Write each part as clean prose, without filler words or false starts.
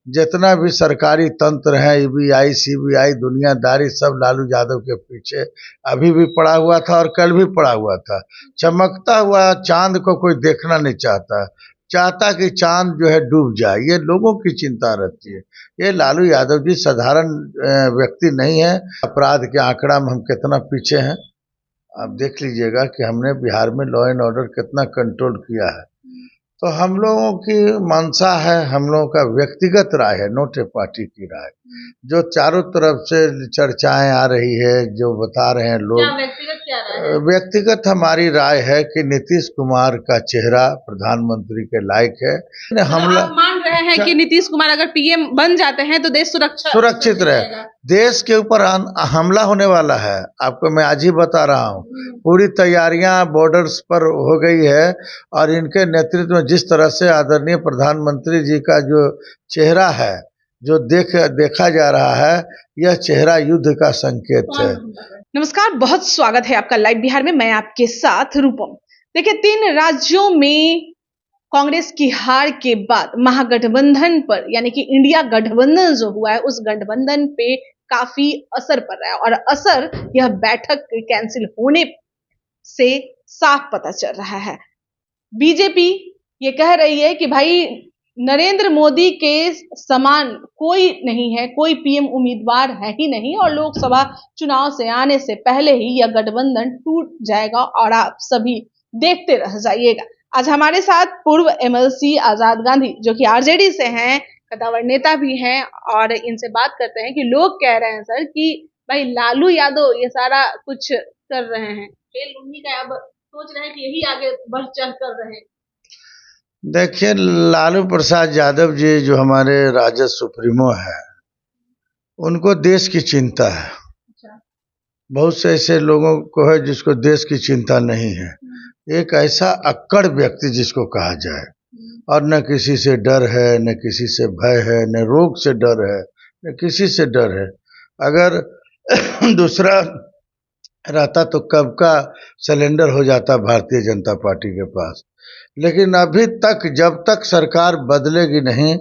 जितना भी सरकारी तंत्र है, ईबीआई सीबीआई दुनियादारी सब लालू यादव के पीछे अभी भी पड़ा हुआ था और कल भी पड़ा हुआ था। चमकता हुआ चांद को कोई देखना नहीं चाहता, चाहता कि चांद जो है डूब जाए, ये लोगों की चिंता रहती है। ये लालू यादव जी साधारण व्यक्ति नहीं है। अपराध के आंकड़ा में हम कितना पीछे हैं, आप देख लीजिएगा कि हमने बिहार में लॉ एंड ऑर्डर कितना कंट्रोल किया है। तो हम लोगों की मंशा है, हम लोगों का व्यक्तिगत राय है, नोट ए पार्टी की राय। जो चारों तरफ से चर्चाएं आ रही है, जो बता रहे हैं लोग, क्या राय है? व्यक्तिगत हमारी राय है कि नीतीश कुमार का चेहरा प्रधानमंत्री के लायक है। हमला आप मान रहे हैं कि नीतीश कुमार अगर पीएम बन जाते हैं तो देश सुरक्षित रहे। देश के ऊपर हमला होने वाला है, आपको मैं आज ही बता रहा हूँ। पूरी तैयारियां बॉर्डर्स पर हो गई है और इनके नेतृत्व में जिस तरह से आदरणीय प्रधानमंत्री जी का जो चेहरा है, जो देखा जा रहा है, यह चेहरा युद्ध का संकेत है। नमस्कार, बहुत स्वागत है आपका लाइव बिहार में। मैं आपके साथ रूपम। देखिए, 3 राज्यों में कांग्रेस की हार के बाद महागठबंधन पर, यानी कि इंडिया गठबंधन जो हुआ है, उस गठबंधन पे काफी असर पड़ रहा है और असर यह बैठक कैंसिल होने से साफ पता चल रहा है। बीजेपी ये कह रही है कि भाई नरेंद्र मोदी के समान कोई नहीं है, कोई पीएम उम्मीदवार है ही नहीं और लोकसभा चुनाव से आने से पहले ही यह गठबंधन टूट जाएगा और आप सभी देखते रह जाइएगा। आज हमारे साथ पूर्व एमएलसी आजाद गांधी, जो कि आरजेडी से हैं, कद्दावर नेता भी हैं, और इनसे बात करते हैं कि लोग कह रहे हैं सर कि भाई लालू यादव ये सारा कुछ कर रहे हैं, खेल उन्हीं का, अब सोच रहे हैं कि यही आगे बढ़ चढ़ कर रहे हैं। देखिए, लालू प्रसाद यादव जी जो हमारे राजद सुप्रीमो है, उनको देश की चिंता है। बहुत से ऐसे लोगों को है जिसको देश की चिंता नहीं है। एक ऐसा अक्कड़ व्यक्ति जिसको कहा जाए, और न किसी से डर है, न किसी से भय है, न रोग से डर है, न किसी से डर है। अगर दूसरा रहता तो कब का सिलेंडर हो जाता भारतीय जनता पार्टी के पास। लेकिन अभी तक, जब तक सरकार बदलेगी नहीं,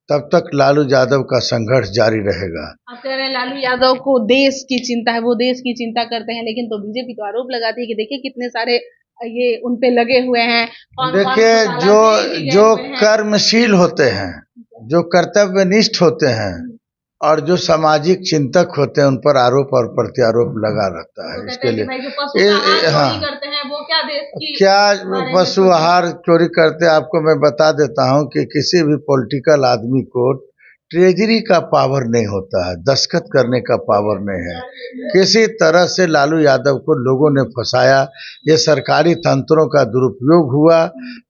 तब तक लालू यादव का संघर्ष जारी रहेगा। आप कह रहे हैं लालू यादव को देश की चिंता है, वो देश की चिंता करते हैं, लेकिन तो बीजेपी तो आरोप लगाती है कि देखिए कितने सारे ये उन पे लगे हुए हैं। देखिए, जो कर्मशील होते हैं, जो कर्तव्यनिष्ठ होते हैं और जो सामाजिक चिंतक होते हैं, उन पर आरोप और प्रत्यारोप लगा रहता है। इसके लिए हाँ, करते हैं वो क्या देश की, क्या पशु आहार चोरी करते हैं? आपको मैं बता देता हूं कि किसी भी पॉलिटिकल आदमी को ट्रेजरी का पावर नहीं होता है, दस्तखत करने का पावर नहीं है। किसी तरह से लालू यादव को लोगों ने फंसाया, ये सरकारी तंत्रों का दुरुपयोग हुआ।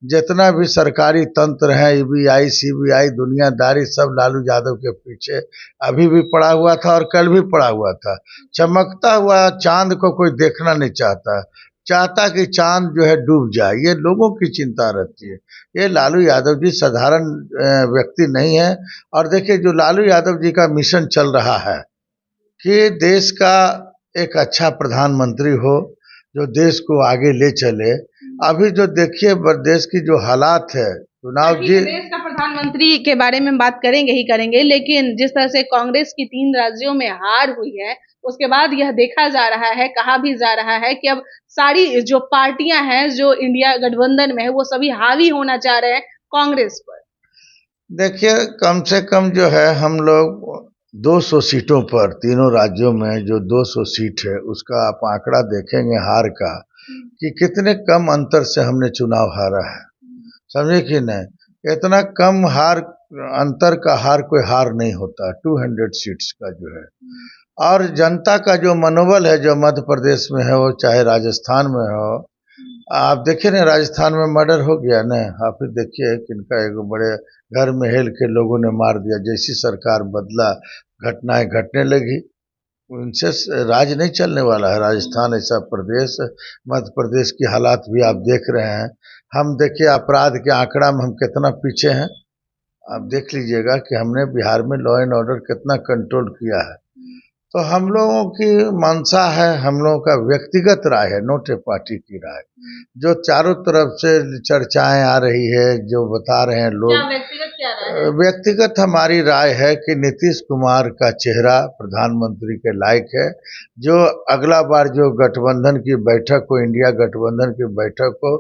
जितना भी सरकारी तंत्र है, ईबीआई सीबीआई दुनियादारी सब लालू यादव के पीछे अभी भी पड़ा हुआ था और कल भी पड़ा हुआ था। चमकता हुआ चांद को कोई देखना नहीं चाहता, चाहता कि चांद जो है डूब जाए, ये लोगों की चिंता रहती है। ये लालू यादव जी साधारण व्यक्ति नहीं है। और देखिए, जो लालू यादव जी का मिशन चल रहा है कि देश का एक अच्छा प्रधानमंत्री हो, जो देश को आगे ले चले। अभी जो देखिए देश की जो हालात है, चुनाव जी, देश का प्रधानमंत्री के बारे में बात करेंगे ही करेंगे, लेकिन जिस तरह से कांग्रेस की 3 राज्यों में हार हुई है, उसके बाद यह देखा जा रहा है, कहा भी जा रहा है कि अब सारी जो पार्टियां हैं जो इंडिया गठबंधन में है, वो सभी हावी होना चाह रहे हैं कांग्रेस पर। देखिए, कम से कम जो है हम लोग 200 सीटों पर, तीनों राज्यों में जो 200 सीट है, उसका आप आंकड़ा देखेंगे हार का, कि कितने कम अंतर से हमने चुनाव हारा है। समझे कि नहीं? इतना कम हार, अंतर का हार कोई हार नहीं होता। 200 सीट्स का जो है, और जनता का जो मनोबल है, जो मध्य प्रदेश में है, वो चाहे राजस्थान में हो, आप देखिए ना, राजस्थान में मर्डर हो गया ना, आप फिर देखिए किनका, एक बड़े घर में हेल के लोगों ने मार दिया। जैसी सरकार बदला, घटनाएं घटने लगी। उनसे राज नहीं चलने वाला है। राजस्थान ऐसा प्रदेश, मध्य प्रदेश की हालात भी आप देख रहे हैं। हम देखिए, अपराध के आंकड़ा में हम कितना पीछे हैं, आप देख लीजिएगा कि हमने बिहार में लॉ एंड ऑर्डर कितना कंट्रोल किया है। तो हम लोगों की मंशा है, हम लोगों का व्यक्तिगत राय है, नोट ए पार्टी की राय, जो चारों तरफ से चर्चाएं आ रही है, जो बता रहे हैं लोग। क्या राय है? व्यक्तिगत हमारी राय है कि नीतीश कुमार का चेहरा प्रधानमंत्री के लायक है। जो अगला बार जो गठबंधन की बैठक को, इंडिया गठबंधन की बैठक को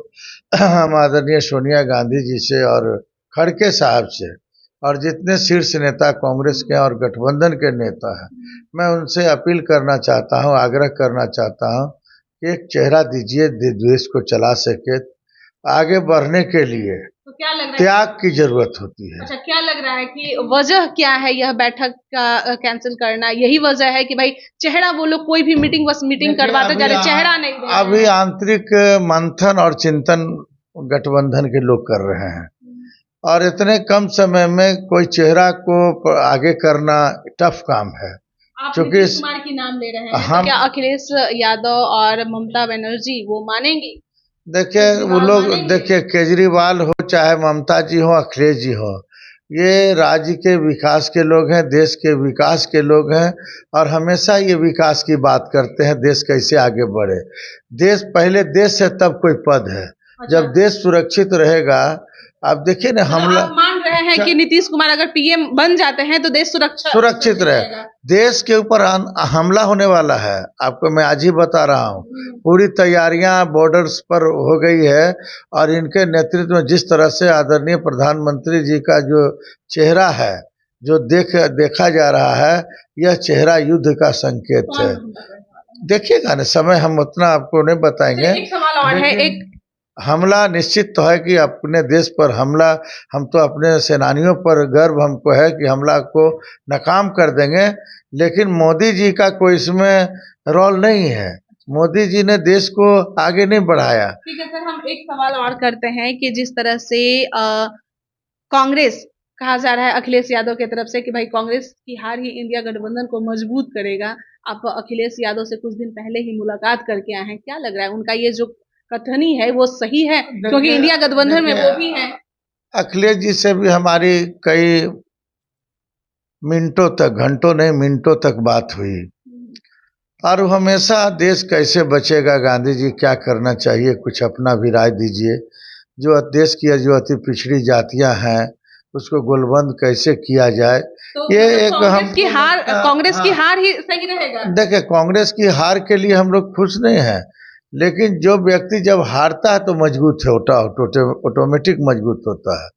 हम आदरणीय सोनिया गांधी जी से और खड़गे साहब से और जितने शीर्ष नेता कांग्रेस के और गठबंधन के नेता हैं, मैं उनसे अपील करना चाहता हूं, आग्रह करना चाहता हूं कि एक चेहरा दीजिए, देश को चला सके। आगे बढ़ने के लिए तो क्या लग रहा है, त्याग की जरूरत होती है। अच्छा क्या लग रहा है कि वजह क्या है यह बैठक का कैंसिल करना? यही वजह है कि भाई चेहरा, वो लोग कोई भी मीटिंग बस मीटिंग करवाते जा रहे, चेहरा नहीं दे रहे अभी हैं। आंतरिक मंथन और चिंतन गठबंधन के लोग कर रहे हैं और इतने कम समय में कोई चेहरा को आगे करना टफ काम है। आप क्योंकि नीतीश कुमार की नाम ले रहे हैं, तो हम क्या अखिलेश यादव और ममता बनर्जी वो मानेंगी? देखिए, वो केजरीवाल लोग मानेंगे? देखिए, केजरीवाल हो चाहे ममता जी हो, अखिलेश जी हो, ये राज्य के विकास के लोग हैं, देश के विकास के लोग हैं और हमेशा ये विकास की बात करते हैं, देश कैसे आगे बढ़े। देश पहले, देश है तब कोई पद है। जब देश सुरक्षित रहेगा, आप देखिए ना, हमला आप मान रहे हैं कि नीतीश कुमार अगर पीएम बन जाते हैं तो देश सुरक्षित रहे। देश के ऊपर हमला होने वाला है, आपको मैं आज ही बता रहा हूँ। पूरी तैयारियां बॉर्डर्स पर हो गई है और इनके नेतृत्व में जिस तरह से आदरणीय प्रधानमंत्री जी का जो चेहरा है, जो देखा जा रहा है, यह चेहरा युद्ध का संकेत है। देखिएगा ना, समय हम उतना आपको नहीं बताएंगे। एक सवाल और है, एक हमला निश्चित तो है कि अपने देश पर हमला, हम तो अपने सेनानियों पर गर्व हमको है कि हमला को नाकाम कर देंगे, लेकिन मोदी जी का कोई इसमें रोल नहीं है। मोदी जी ने देश को आगे नहीं बढ़ाया। ठीक है सर, हम एक सवाल और करते हैं कि जिस तरह से कांग्रेस कहा जा रहा है अखिलेश यादव की तरफ से कि भाई कांग्रेस की हार ही इंडिया गठबंधन को मजबूत करेगा। आप अखिलेश यादव से कुछ दिन पहले ही मुलाकात करके आए हैं, क्या लग रहा है उनका ये जो कथनी है वो सही है? क्योंकि इंडिया गठबंधन में वो भी है। अखिलेश जी से भी हमारी कई मिनटों तक, घंटों नहीं मिनटों तक बात हुई और हमेशा देश कैसे बचेगा, गांधी जी क्या करना चाहिए, कुछ अपना भी राय दीजिए। जो देश की जो अति पिछड़ी जातियां हैं उसको गोलबंद कैसे किया जाए, तो ये एक कांग्रेस की हार ही सही रहेगा। देखिए, कांग्रेस की हार के लिए हम लोग खुश नहीं हैं, लेकिन जो व्यक्ति जब हारता है तो मजबूत होता है, ऑटोमेटिक मजबूत होता है।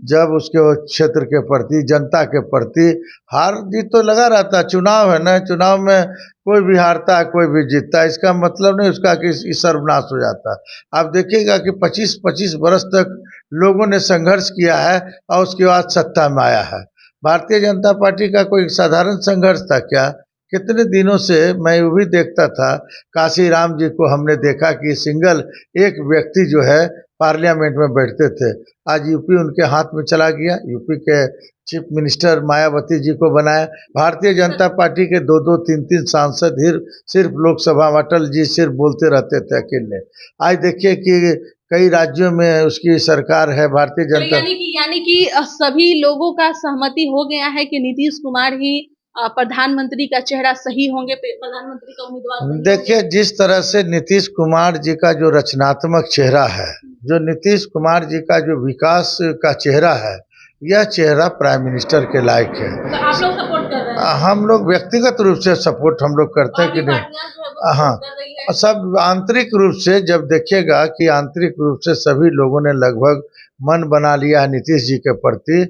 जब उसके क्षेत्र के प्रति, जनता के प्रति हार जीत तो लगा रहता है। चुनाव है ना, चुनाव में कोई भी हारता है, कोई भी जीतता है, इसका मतलब नहीं उसका कि सर्वनाश हो जाता है। आप देखिएगा कि 25-25 बरस तक लोगों ने संघर्ष किया है और उसके बाद सत्ता में आया है। भारतीय जनता पार्टी का कोई साधारण संघर्ष था क्या? कितने दिनों से मैं ये भी देखता था, काशी राम जी को हमने देखा कि सिंगल एक व्यक्ति जो है पार्लियामेंट में बैठते थे। आज यूपी उनके हाथ में चला गया, यूपी के चीफ मिनिस्टर मायावती जी को बनाया। भारतीय जनता पार्टी के 2-2, 3-3 सांसद ही सिर्फ लोकसभा में अटल जी सिर्फ बोलते रहते थे अकेले। आज देखिए कि कई राज्यों में उसकी सरकार है भारतीय जनता। यानी कि सभी लोगों का सहमति हो गया है कि नीतीश कुमार ही प्रधानमंत्री का चेहरा सही होंगे, प्रधानमंत्री का उम्मीदवार। देखिए, जिस तरह से नीतीश कुमार जी का जो रचनात्मक चेहरा है, जो नीतीश कुमार जी का जो विकास का चेहरा है, यह चेहरा प्राइम मिनिस्टर के लायक है। तो आप लोग सपोर्ट कर रहे हैं? हम लोग व्यक्तिगत रूप से सपोर्ट हम लोग करते हैं कि नहीं। हाँ, सब आंतरिक रूप से जब देखिएगा कि आंतरिक रूप से सभी लोगों ने लगभग मन बना लिया है नीतीश जी के प्रति,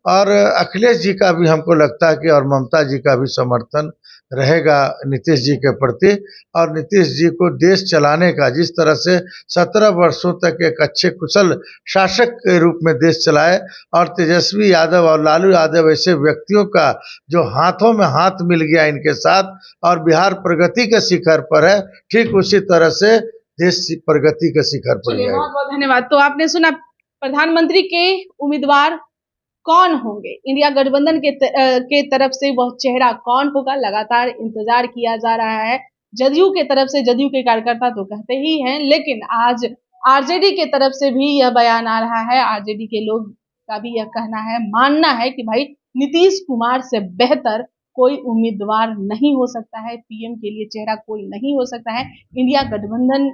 और अखिलेश जी का भी हमको लगता है कि, और ममता जी का भी समर्थन रहेगा नीतीश जी के प्रति। और नीतीश जी को देश चलाने का, जिस तरह से 17 वर्षों तक एक अच्छे कुशल शासक के रूप में देश चलाए, और तेजस्वी यादव और लालू यादव ऐसे व्यक्तियों का जो हाथों में हाथ मिल गया इनके साथ, और बिहार प्रगति के शिखर पर है, ठीक उसी तरह से देश प्रगति के शिखर पर जाएगा। बहुत बहुत धन्यवाद। तो आपने सुना प्रधानमंत्री के उम्मीदवार कौन होंगे, इंडिया गठबंधन के तरफ से वह चेहरा कौन होगा, लगातार इंतजार किया जा रहा है। जदयू के तरफ से, जदयू के कार्यकर्ता तो कहते ही हैं, लेकिन आज आरजेडी के तरफ से भी यह बयान आ रहा है। आरजेडी के लोग का भी यह कहना है, मानना है कि भाई नीतीश कुमार से बेहतर कोई उम्मीदवार नहीं हो सकता है, पीएम के लिए चेहरा कोई नहीं हो सकता है। इंडिया गठबंधन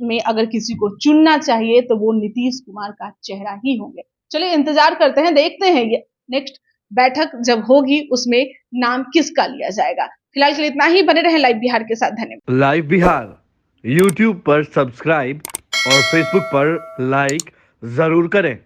में अगर किसी को चुनना चाहिए तो वो नीतीश कुमार का चेहरा ही होंगे। चलिए इंतजार करते हैं, देखते हैं ये नेक्स्ट बैठक जब होगी उसमें नाम किसका लिया जाएगा। फिलहाल के लिए इतना ही, बने रहे लाइव बिहार के साथ। धन्यवाद। लाइव बिहार यूट्यूब पर सब्सक्राइब और फेसबुक पर लाइक जरूर करें।